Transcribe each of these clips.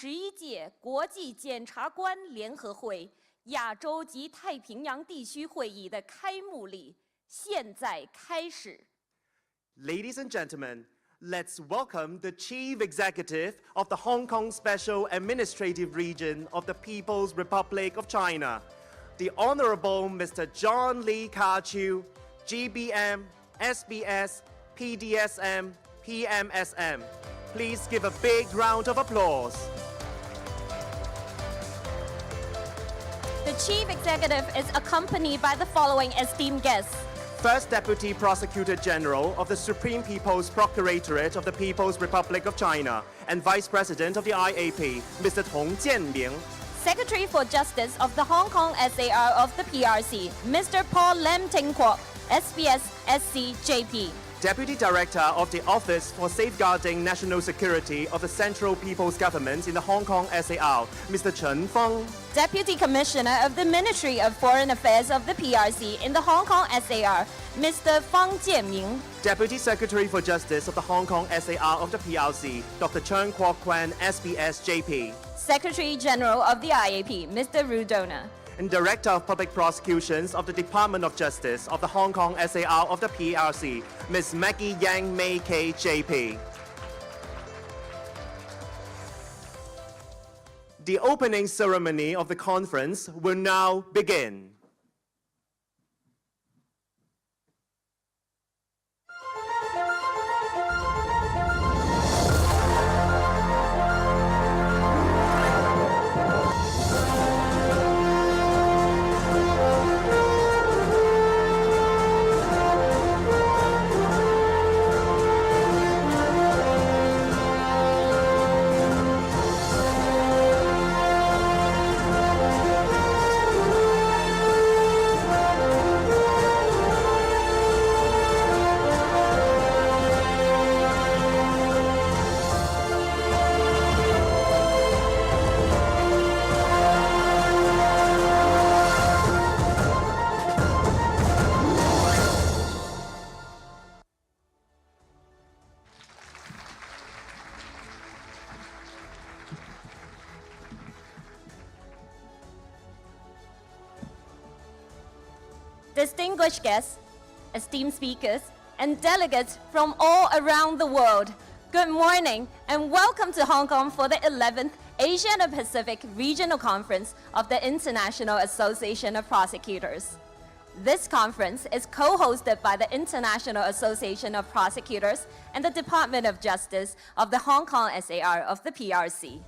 11届国际检察官联合会亚洲及太平洋地区会议的开幕礼现在开始。Ladies and gentlemen, let's welcome the Chief Executive of the Hong Kong Special Administrative Region of the People's Republic of China, the Honorable Mr. John Lee Ka-chiu, GBM, SBS, PDSM, PMSM. Please give a big round of applause. The Chief Executive is accompanied by the following esteemed guests. First Deputy Prosecutor General of the Supreme People's Procuratorate of the People's Republic of China and Vice President of the IAP, Mr. Tong Jianming. Secretary for Justice of the Hong Kong SAR of the PRC, Mr. Paul Lam Ting Kwok, SBS SC JP. Deputy Director of the Office for Safeguarding National Security of the Central People's Government in the Hong Kong SAR, Mr. Chen Feng. Deputy Commissioner of the Ministry of Foreign Affairs of the PRC in the Hong Kong SAR, Mr. Fang Jianming. Deputy Secretary for Justice of the Hong Kong SAR of the PRC, Dr. Chen Kwok Kwan, SBS JP. Secretary General of the IAP, Mr. Ru Dona. And Director of Public Prosecutions of the Department of Justice of the Hong Kong SAR of the PRC, Ms. Maggie Yang Mei K JP. The opening ceremony of the conference will now begin. Distinguished guests, esteemed speakers, and delegates from all around the world, good morning and welcome to Hong Kong for the 11th Asia and Pacific Regional Conference of the International Association of Prosecutors. This conference is co-hosted by the International Association of Prosecutors and the Department of Justice of the Hong Kong SAR of the PRC.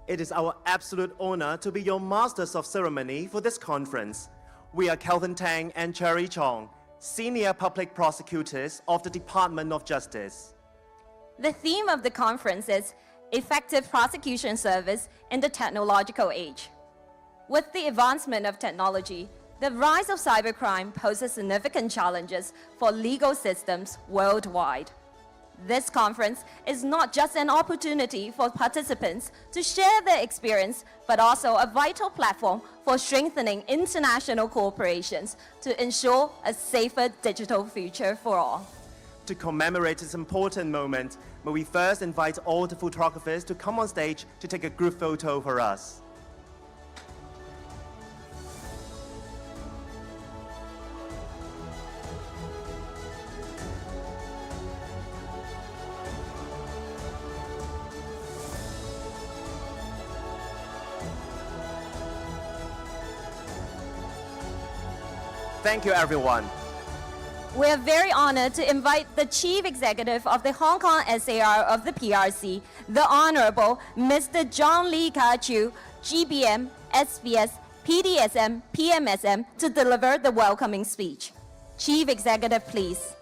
It is our absolute honor to be your masters of ceremony for this conference. We are Kelvin Tang and Cherry Chong, Senior Public Prosecutors of the Department of Justice. The theme of the conference is Effective Prosecution Service in the Technological Age. With the advancement of technology, the rise of cybercrime poses significant challenges for legal systems worldwide. This conference is not just an opportunity for participants to share their experience, but also a vital platform for strengthening international cooperations to ensure a safer digital future for all. To commemorate this important moment, may we first invite all the photographers to come on stage to take a group photo for us. Thank you, everyone. We are very honored to invite the Chief Executive of the Hong Kong SAR of the PRC, the Honorable Mr. John Lee Ka-chiu, GBM, SBS, PDSM, PMSM, to deliver the welcoming speech. Chief Executive, please.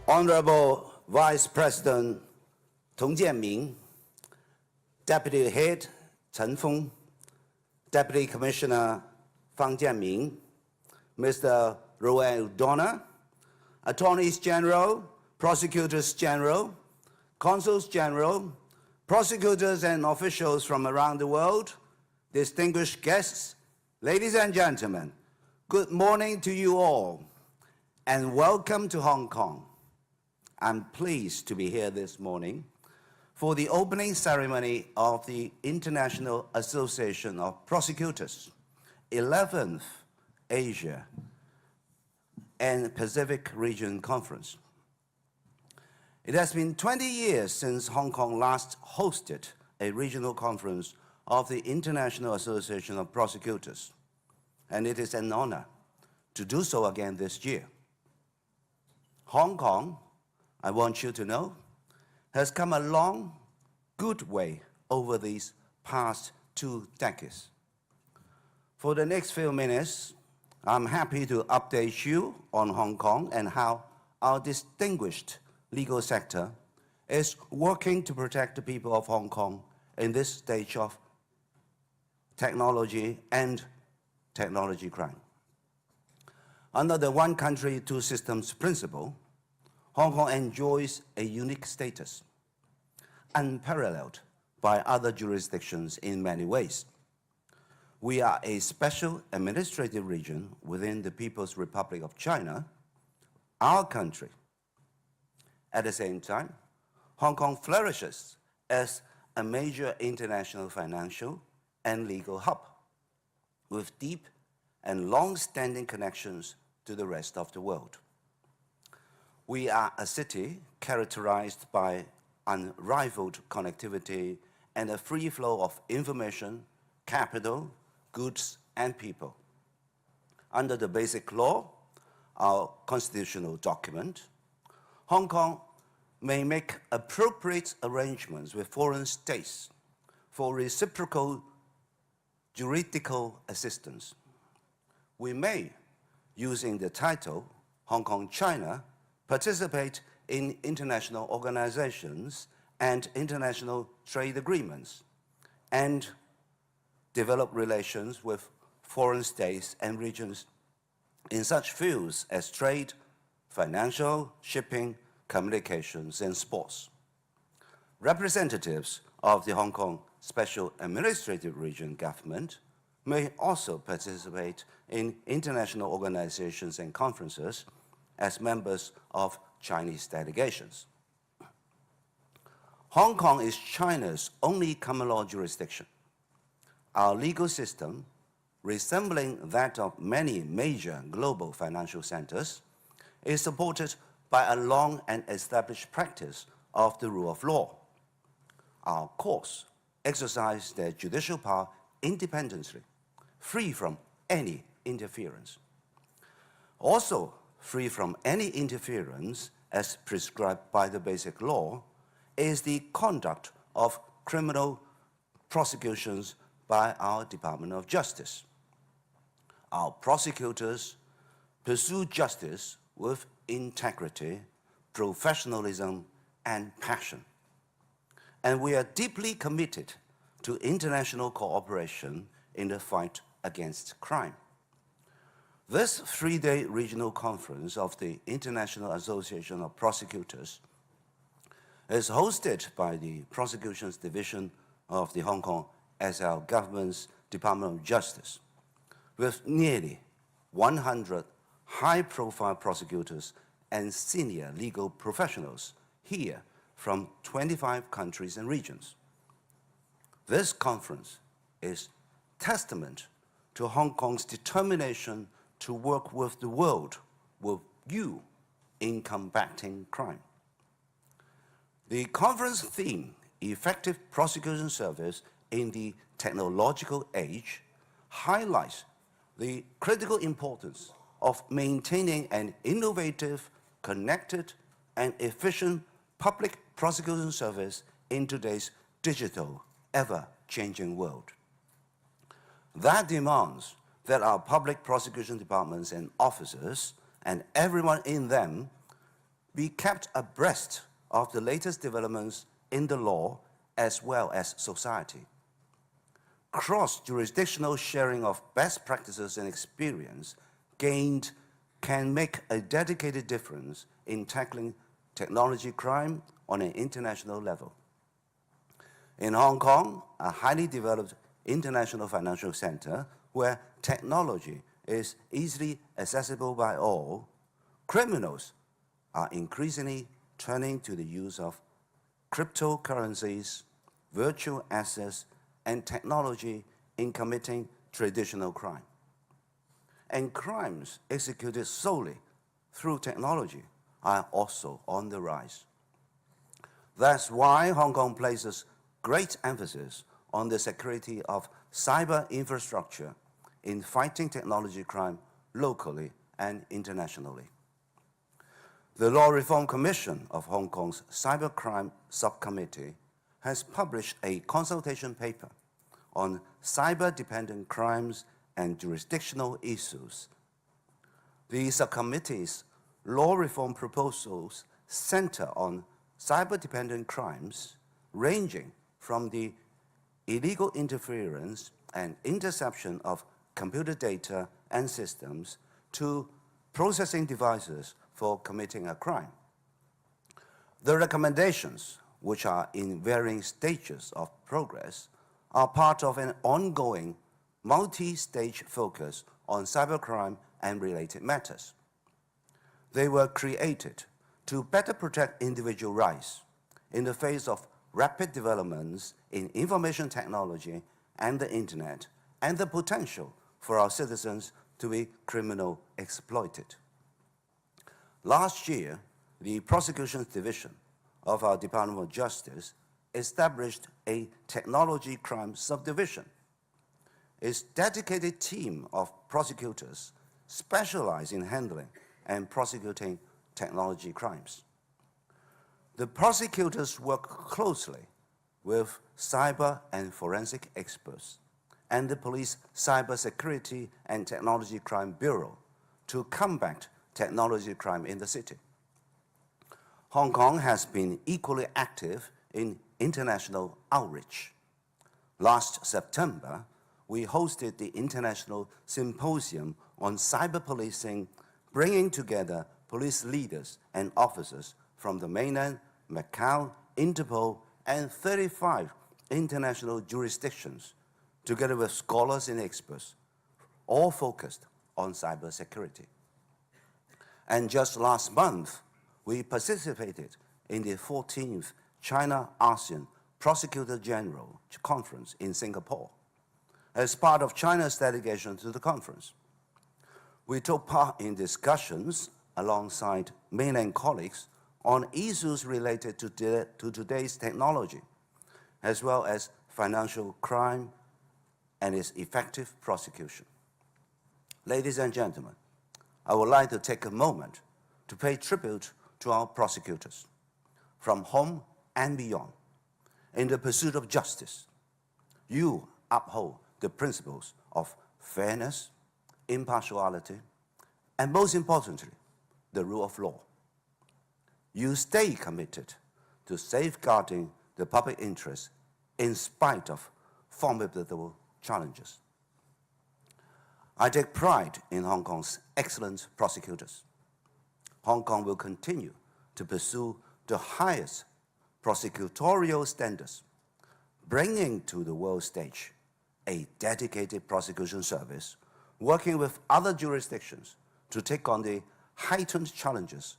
Honorable Vice President Tong Jianming, Deputy Head Chen Feng, Deputy Commissioner Fang Jianming, Mr. Ru Dona, Attorneys General prosecutors general, consuls general, prosecutors and officials from around the world, distinguished guests, ladies and gentlemen, good morning to you all, and welcome to Hong Kong. I'm pleased to be here this morning for the opening ceremony of the International Association of Prosecutors, 11th Asia and Pacific Region Conference. It has been 20 years since Hong Kong last hosted a regional conference of the International Association of Prosecutors, and it is an honor to do so again this year. Hong Kong, I want you to know, has come a long, good way over these past 2 decades. For the next few minutes, I'm happy to update you on Hong Kong and how our distinguished legal sector is working to protect the people of Hong Kong in this stage of technology and technology crime. Under the one country, two systems principle, Hong Kong enjoys a unique status, unparalleled by other jurisdictions in many ways. We are a special administrative region within the People's Republic of China, our country. At the same time, Hong Kong flourishes as a major international financial and legal hub with deep and long-standing connections to the rest of the world. We are a city characterized by unrivaled connectivity and a free flow of information, capital, goods, and people. Under the Basic Law, our constitutional document, Hong Kong may make appropriate arrangements with foreign states for reciprocal juridical assistance. We may, using the title Hong Kong China, participate in international organizations and international trade agreements, and develop relations with foreign states and regions in such fields as trade, financial, shipping, communications, and sports. Representatives of the Hong Kong Special Administrative Region government may also participate in international organizations and conferences as members of Chinese delegations. Hong Kong is China's only common law jurisdiction. Our legal system, resembling that of many major global financial centers, is supported by a long and established practice of the rule of law. Our courts exercise their judicial power independently, free from any interference. Also, free from any interference, as prescribed by the Basic Law, is the conduct of criminal prosecutions by our Department of Justice. Our prosecutors pursue justice with integrity, professionalism, and passion. And we are deeply committed to international cooperation in the fight against crime. This 3-day regional conference of the International Association of Prosecutors is hosted by the Prosecutions Division of the Hong Kong SL Government's Department of Justice, with nearly 100 high-profile prosecutors and senior legal professionals here from 25 countries and regions. This conference is testament to Hong Kong's determination to work with the world, with you, in combating crime. The conference theme, Effective Prosecution Service in the Technological Age, highlights the critical importance of maintaining an innovative, connected, and efficient public prosecution service in today's digital, ever-changing world. That demands that our public prosecution departments and officers, and everyone in them, be kept abreast of the latest developments in the law as well as society. Cross-jurisdictional sharing of best practices and experience gained can make a dedicated difference in tackling technology crime on an international level. In Hong Kong, a highly developed international financial center where technology is easily accessible by all, criminals are increasingly turning to the use of cryptocurrencies, virtual assets, and technology in committing traditional crime. And crimes executed solely through technology are also on the rise. That's why Hong Kong places great emphasis on the security of cyber infrastructure in fighting technology crime locally and internationally. The Law Reform Commission of Hong Kong's Cybercrime Subcommittee has published a consultation paper on cyber-dependent crimes and jurisdictional issues. The subcommittee's law reform proposals center on cyber-dependent crimes ranging from the illegal interference and interception of computer data and systems to processing devices for committing a crime. The recommendations, which are in varying stages of progress, are part of an ongoing multi-stage focus on cybercrime and related matters. They were created to better protect individual rights in the face of rapid developments in information technology and the internet, and the potential for our citizens to be criminal exploited. Last year, the Prosecutions Division of our Department of Justice established a technology crime subdivision. Its dedicated team of prosecutors specialize in handling and prosecuting technology crimes. The prosecutors work closely with cyber and forensic experts and the Police Cybersecurity and Technology Crime Bureau to combat technology crime in the city. Hong Kong has been equally active in international outreach. Last September, we hosted the International Symposium on Cyber Policing, bringing together police leaders and officers from the mainland, Macau, Interpol, and 35 international jurisdictions, together with scholars and experts, all focused on cybersecurity. And just last month, we participated in the 14th China-ASEAN Prosecutor General Conference in Singapore as part of China's delegation to the conference. We took part in discussions alongside mainland colleagues on issues related to today's technology, as well as financial crime and its effective prosecution. Ladies and gentlemen, I would like to take a moment to pay tribute to our prosecutors from home and beyond. In the pursuit of justice, you uphold the principles of fairness, impartiality, and most importantly, the rule of law. You stay committed to safeguarding the public interest in spite of formidable challenges. I take pride in Hong Kong's excellent prosecutors. Hong Kong will continue to pursue the highest prosecutorial standards, bringing to the world stage a dedicated prosecution service, working with other jurisdictions to take on the heightened challenges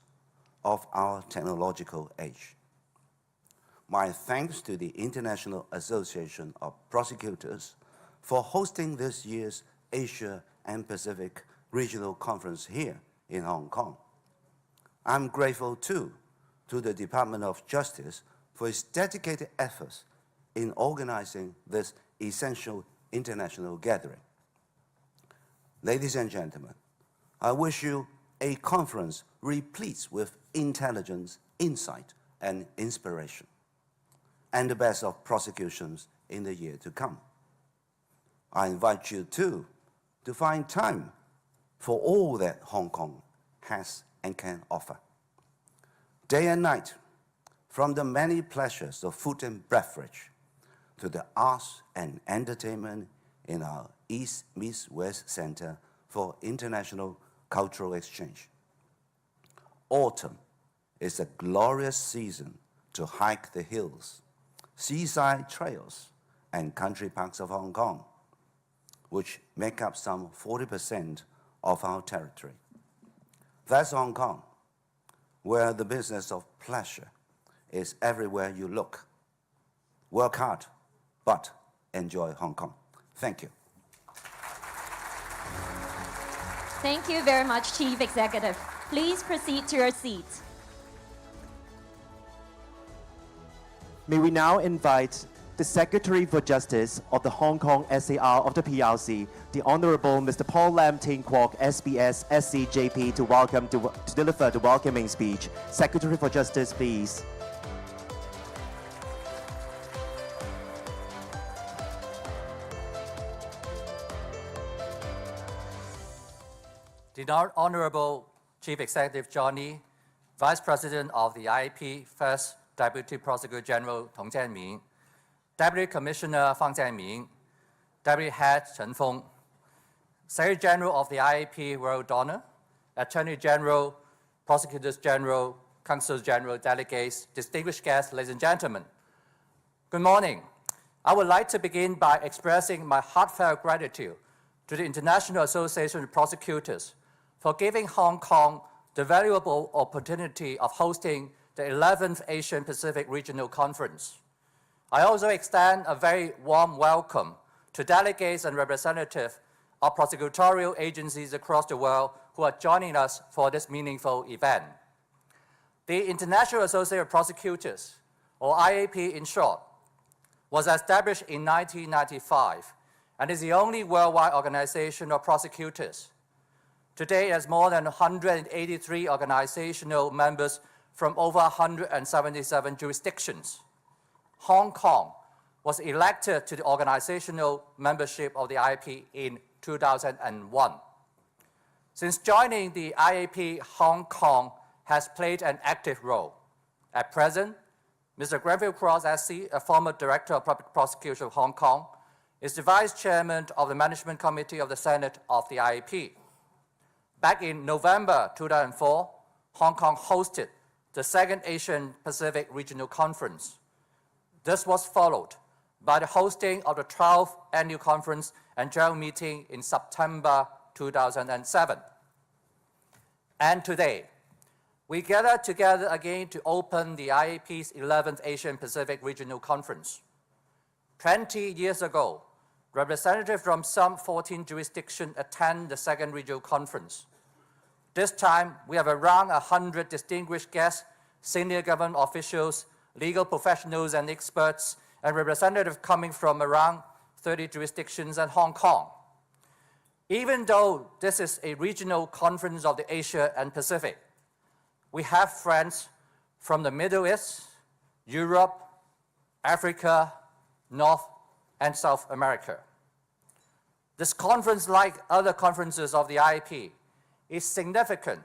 of our technological age. My thanks to the International Association of Prosecutors for hosting this year's Asia and Pacific Regional Conference here in Hong Kong. I'm grateful too to the Department of Justice for its dedicated efforts in organizing this essential international gathering. Ladies and gentlemen, I wish you a conference replete with intelligence, insight, and inspiration, and the best of prosecutions in the year to come. I invite you too to find time for all that Hong Kong has and can offer. Day and night, from the many pleasures of food and beverage to the arts and entertainment in our East-West Center for International Cultural Exchange. Autumn is a glorious season to hike the hills, seaside trails, and country parks of Hong Kong, which make up some 40% of our territory. That's Hong Kong, where the business of pleasure is everywhere you look. Work hard, but enjoy Hong Kong. Thank you. Thank you very much, Chief Executive. Please proceed to your seat. May we now invite the Secretary for Justice of the Hong Kong SAR of the PRC, the Honorable Mr. Paul Lam Ting Kwok, SBS SCJP, to deliver the welcoming speech. Secretary for Justice, please. The Honorable Chief Executive Johnny, Vice President of the IAP, First Deputy Prosecutor General Tong Jianmin, Deputy Commissioner Fang Jianmin, Deputy Head Chen Feng, Secretary General of the IAP Royal Donor, Attorney General, Prosecutors General, Consuls General, delegates, distinguished guests, ladies and gentlemen. Good morning. I would like to begin by expressing my heartfelt gratitude to the International Association of Prosecutors for giving Hong Kong the valuable opportunity of hosting the 11th Asian Pacific Regional Conference. I also extend a very warm welcome to delegates and representatives of prosecutorial agencies across the world who are joining us for this meaningful event. The International Association of Prosecutors, or IAP in short, was established in 1995 and is the only worldwide organization of prosecutors. Today, it has more than 183 organizational members from over 177 jurisdictions. Hong Kong was elected to the organizational membership of the IAP in 2001. Since joining the IAP, Hong Kong has played an active role. At present, Mr. Grenville Cross, SC, a former Director of Public Prosecution of Hong Kong, is the Vice Chairman of the Management Committee of the Senate of the IAP. Back in November 2004, Hong Kong hosted the Second Asian Pacific Regional Conference. This was followed by the hosting of the 12th Annual Conference and General Meeting in September 2007. And today, we gather together again to open the IAP's 11th Asian Pacific Regional Conference. 20 years ago, representatives from some 14 jurisdictions attend the second regional conference. This time, we have around 100 distinguished guests, senior government officials, legal professionals and experts, and representatives coming from around 30 jurisdictions and Hong Kong. Even though this is a regional conference of the Asia and Pacific, we have friends from the Middle East, Europe, Africa, North and South America. This conference, like other conferences of the IAP, is significant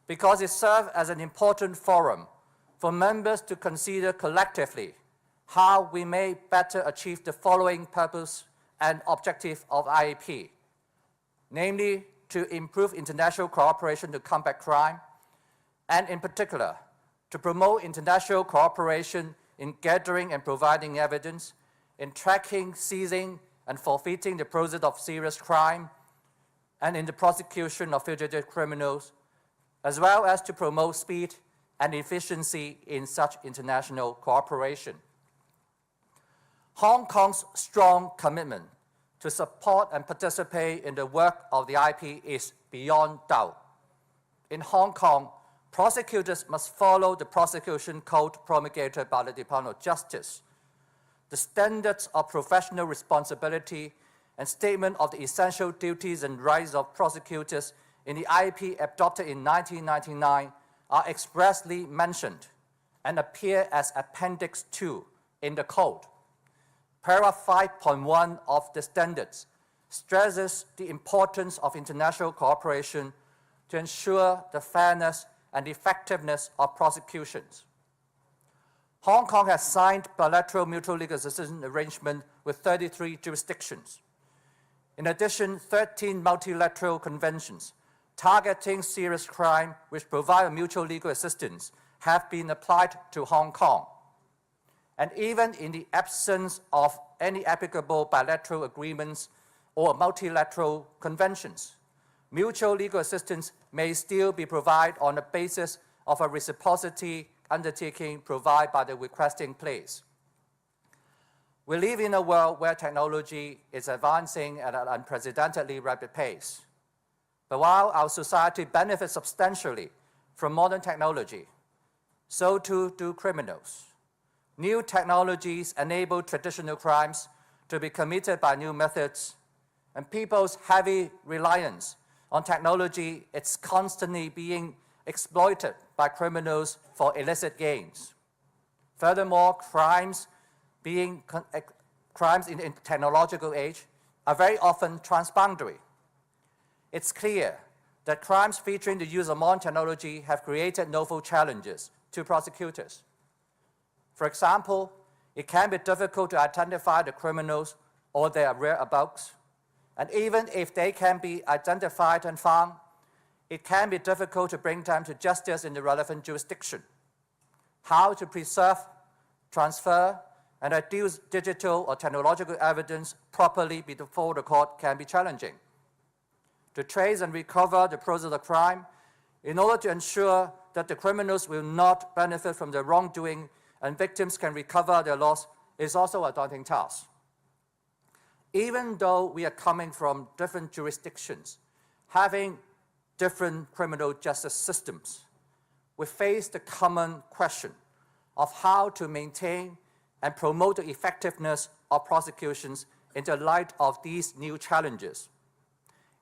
because it serves as an important forum for members to consider collectively how we may better achieve the following purpose and objective of IAP, namely to improve international cooperation to combat crime, and in particular, to promote international cooperation in gathering and providing evidence, in tracking, seizing, and forfeiting the process of serious crime, and in the prosecution of fugitive criminals, as well as to promote speed and efficiency in such international cooperation. Hong Kong's strong commitment to support and participate in the work of the IAP is beyond doubt. In Hong Kong, prosecutors must follow the prosecution code promulgated by the Department of Justice, the standards of professional responsibility and statement of the essential duties and rights of prosecutors in the IAP adopted in 1999 are expressly mentioned and appear as Appendix 2 in the Code. Paragraph 5.1 of the standards stresses the importance of international cooperation to ensure the fairness and effectiveness of prosecutions. Hong Kong has signed bilateral mutual legal assistance arrangements with 33 jurisdictions. In addition, 13 multilateral conventions targeting serious crime which provide mutual legal assistance have been applied to Hong Kong. And even in the absence of any applicable bilateral agreements or multilateral conventions, mutual legal assistance may still be provided on the basis of a reciprocity undertaking provided by the requesting place. We live in a world where technology is advancing at an unprecedentedly rapid pace. But while our society benefits substantially from modern technology, so too do criminals. New technologies enable traditional crimes to be committed by new methods, and people's heavy reliance on technology is constantly being exploited by criminals for illicit gains. Furthermore, crimes in the technological age are very often transboundary. It's clear that crimes featuring the use of modern technology have created novel challenges to prosecutors. For example, it can be difficult to identify the criminals or their whereabouts, and even if they can be identified and found, it can be difficult to bring them to justice in the relevant jurisdiction. How to preserve, transfer, and reduce digital or technological evidence properly before the court can be challenging. To trace and recover the process of the crime in order to ensure that the criminals will not benefit from their wrongdoing and victims can recover their loss is also a daunting task. Even though we are coming from different jurisdictions, having different criminal justice systems, we face the common question of how to maintain and promote the effectiveness of prosecutions in the light of these new challenges.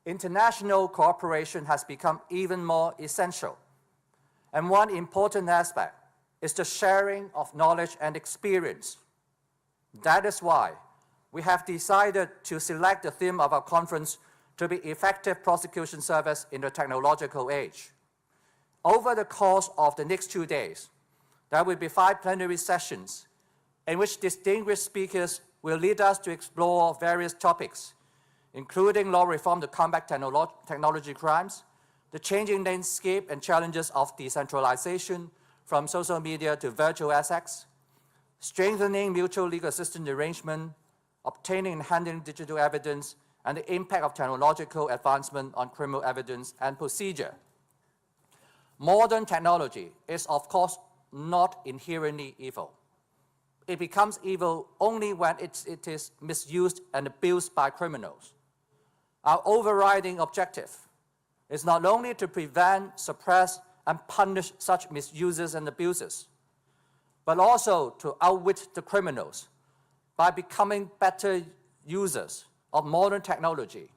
International cooperation has become even more essential, and one important aspect is the sharing of knowledge and experience. That is why we have decided to select the theme of our conference to be effective prosecution service in the technological age. Over the course of the next 2 days, there will be 5 plenary sessions in which distinguished speakers will lead us to explore various topics, including law reform to combat technology crimes, the changing landscape and challenges of decentralization from social media to virtual assets, strengthening mutual legal assistance arrangement, obtaining and handling digital evidence, and the impact of technological advancement on criminal evidence and procedure. Modern technology is, of course, not inherently evil. It becomes evil only when it is misused and abused by criminals. Our overriding objective is not only to prevent, suppress, and punish such misuses and abuses, but also to outwit the criminals by becoming better users of modern technology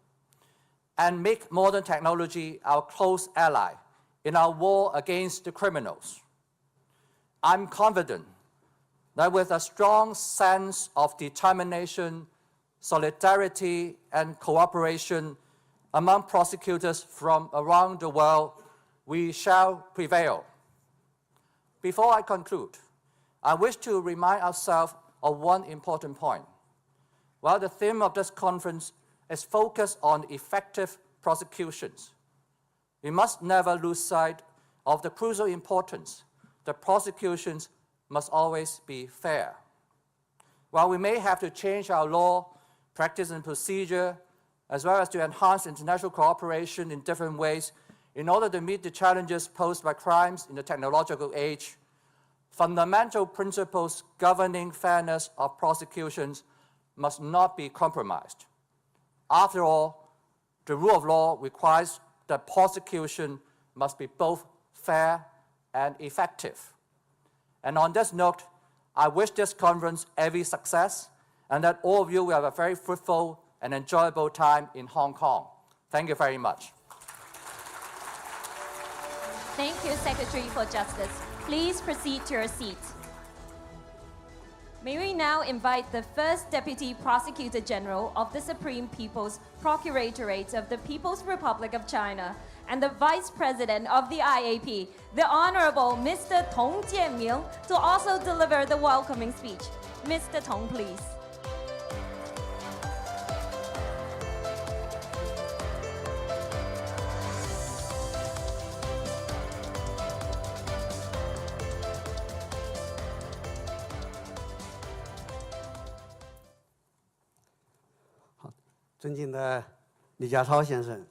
and make modern technology our close ally in our war against the criminals. I'm confident that with a strong sense of determination, solidarity, and cooperation among prosecutors from around the world, we shall prevail. Before I conclude, I wish to remind ourselves of one important point. While the theme of this conference is focused on effective prosecutions, we must never lose sight of the crucial importance that prosecutions must always be fair. While we may have to change our law, practice, and procedure, as well as to enhance international cooperation in different ways in order to meet the challenges posed by crimes in the technological age, fundamental principles governing fairness of prosecutions must not be compromised. After all, the rule of law requires that prosecution must be both fair and effective. And on this note, I wish this conference every success and that all of you will have a very fruitful and enjoyable time in Hong Kong. Thank you very much. Thank you, Secretary for Justice. Please proceed to your seat. May we now invite the First Deputy Prosecutor General of the Supreme People's Procuratorate of the People's Republic of China and the Vice President of the IAP, the Honorable Mr. Tong Jianming, to also deliver the welcoming speech. Mr. Tong, please. 尊敬的李家超先生，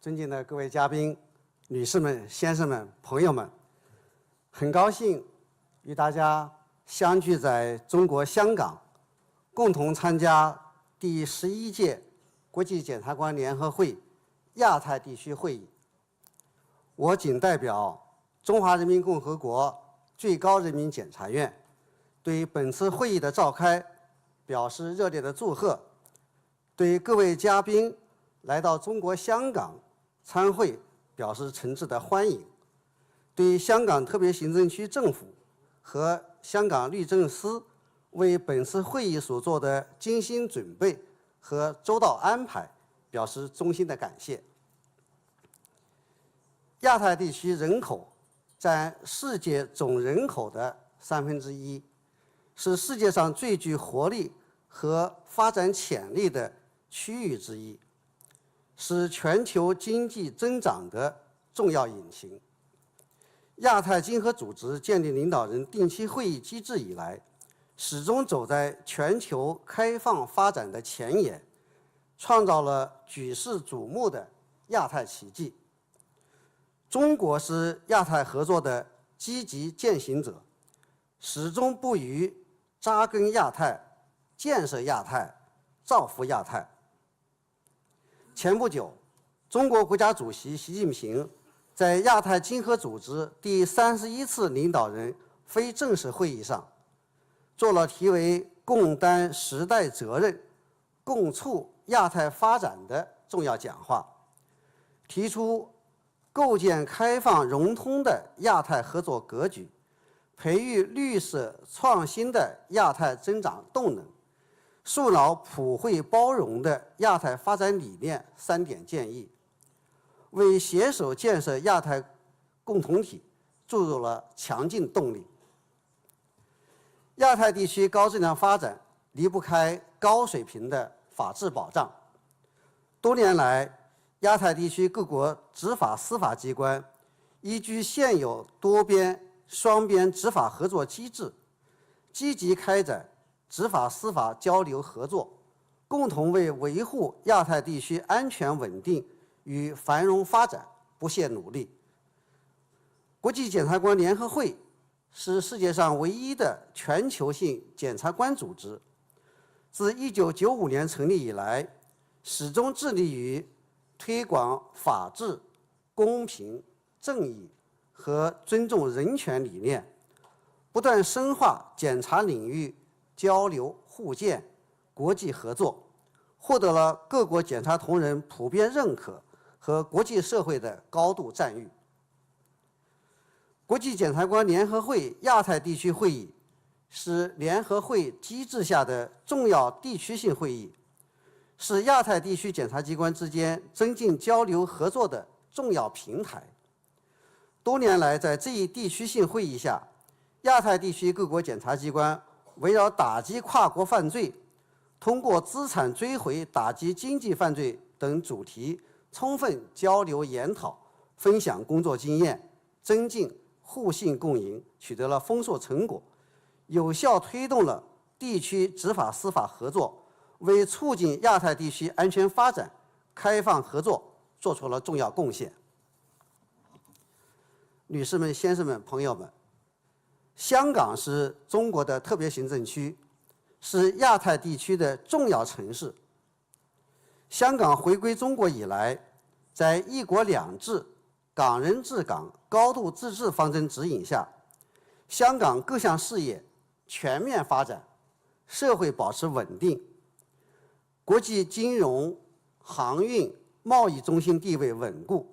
尊敬的各位嘉宾、女士们、先生们、朋友们，很高兴与大家相聚在中国香港，共同参加第11届国际检察官联合会亚太地区会议。我谨代表中华人民共和国最高人民检察院对本次会议的召开表示热烈的祝贺，对各位嘉宾来到中国香港参会表示诚挚的欢迎，对香港特别行政区政府和香港律政司为本次会议所做的精心准备和周到安排表示衷心的感谢。亚太地区人口占世界总人口的1/3，是世界上最具活力和发展潜力的区域之一，是全球经济增长的重要引擎。亚太经合组织建立领导人定期会议机制以来，始终走在全球开放发展的前沿，创造了举世瞩目的亚太奇迹。中国是亚太合作的积极践行者，始终不渝扎根亚太、建设亚太、造福亚太。前不久，中国国家主席习近平在亚太经合组织第31次领导人非正式会议上，做了题为“共担时代责任，共促亚太发展”的重要讲话，提出构建开放融通的亚太合作格局，培育绿色创新的亚太增长动能，树牢普惠包容的亚太发展理念3点建议，为携手建设亚太共同体注入了强劲动力。亚太地区高质量发展离不开高水平的法治保障。多年来，亚太地区各国执法司法机关依据现有多边、双边执法合作机制，积极开展执法司法交流合作，共同为维护亚太地区安全稳定与繁荣发展不懈努力。国际检察官联合会是世界上唯一的全球性检察官组织，自1995年成立以来，始终致力于推广法治、公平、正义和尊重人权理念，不断深化检察领域交流互鉴、国际合作，获得了各国检察同仁普遍认可和国际社会的高度赞誉。国际检察官联合会亚太地区会议是联合会机制下的重要地区性会议，是亚太地区检察机关之间增进交流合作的重要平台。多年来，在这一地区性会议下，亚太地区各国检察机关围绕打击跨国犯罪、通过资产追回打击经济犯罪等主题，充分交流研讨，分享工作经验，增进互信共赢，取得了丰硕成果，有效推动了地区执法司法合作，为促进亚太地区安全发展、开放合作做出了重要贡献。女士们、先生们、朋友们，香港是中国的特别行政区，是亚太地区的重要城市。香港回归中国以来，在“一国两制”、港人治港、高度自治方针指引下，香港各项事业全面发展，社会保持稳定，国际金融、航运、贸易中心地位稳固，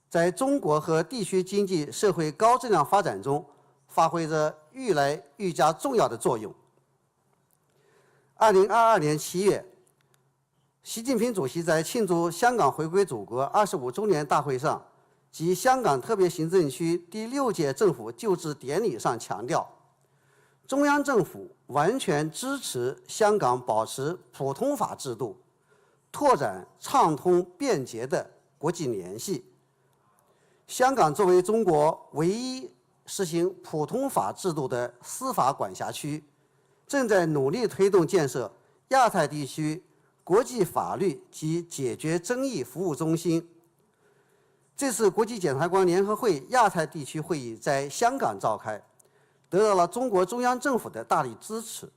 在中国和地区经济社会高质量发展中发挥着愈来愈加重要的作用。2022年7月，习近平主席在庆祝香港回归祖国25周年大会上及香港特别行政区第6届政府就职典礼上强调，中央政府完全支持香港保持普通法制度，拓展畅通便捷的国际联系。香港作为中国唯一实行普通法制度的司法管辖区，正在努力推动建设亚太地区国际法律及解决争议服务中心。这次国际检察官联合会亚太地区会议在香港召开，得到了中国中央政府的大力支持。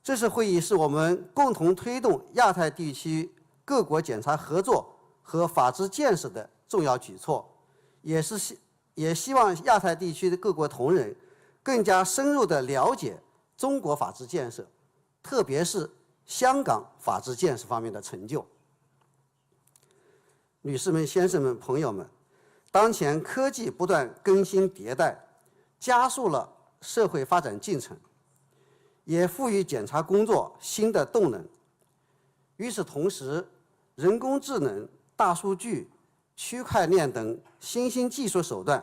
这次会议是我们共同推动亚太地区各国检察合作和法治建设的重要举措，也希望亚太地区的各国同仁更加深入地了解中国法治建设，特别是香港法治建设方面的成就。女士们、先生们、朋友们，当前科技不断更新迭代，加速了社会发展进程，也赋予检察工作新的动能。与此同时，人工智能、大数据、区块链等新兴技术手段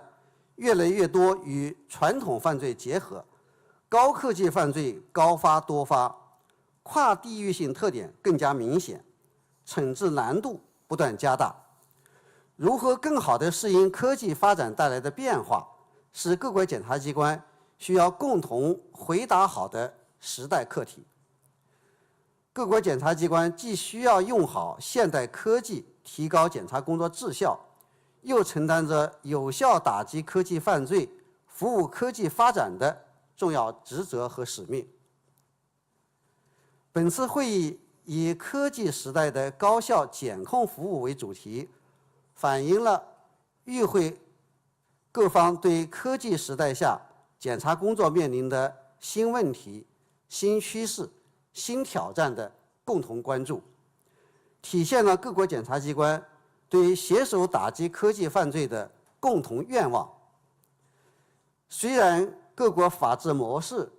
越来越多与传统犯罪结合，高科技犯罪高发多发，跨地域性特点更加明显，惩治难度不断加大。如何更好地适应科技发展带来的变化，是各国检察机关需要共同回答好的时代课题。各国检察机关既需要用好现代科技提高检察工作质效，又承担着有效打击科技犯罪、服务科技发展的重要职责和使命。本次会议以科技时代的高效检控服务为主题，反映了与会各方对科技时代下检察工作面临的新问题、新趋势、新挑战的共同关注，体现了各国检察机关对携手打击科技犯罪的共同愿望。虽然各国法治模式、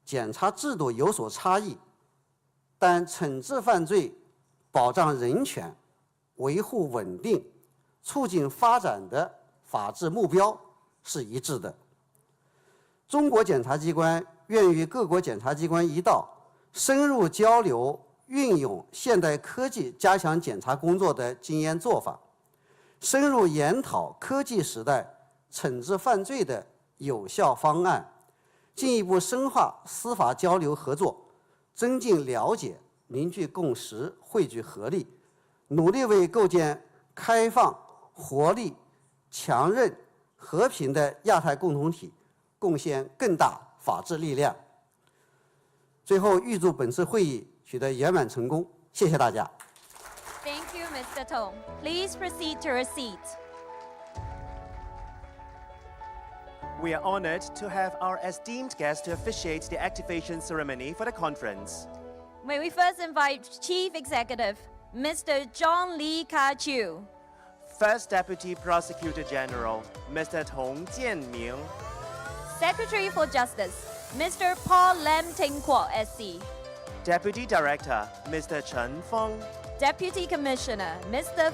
检察制度有所差异，但惩治犯罪、保障人权、维护稳定、促进发展的法治目标是一致的。中国检察机关愿与各国检察机关一道，深入交流运用现代科技加强检察工作的经验做法，深入研讨科技时代惩治犯罪的有效方案，进一步深化司法交流合作，增进了解，凝聚共识，汇聚合力，努力为构建开放、活力、强韧、和平的亚太共同体贡献更大法治力量。最后，预祝本次会议取得圆满成功，谢谢大家。Thank you, Mr. Tong. Please proceed to your seat. We are honored to have our esteemed guest to officiate the activation ceremony for the conference. May we first invite Chief Executive, Mr. John Lee Ka-chiu. First Deputy Prosecutor General, Mr. Tong Jianming. Secretary for Justice, Mr. Paul Lam Ting-kuo, SC. Deputy Director, Mr. Chen Feng. Deputy Commissioner, Mr.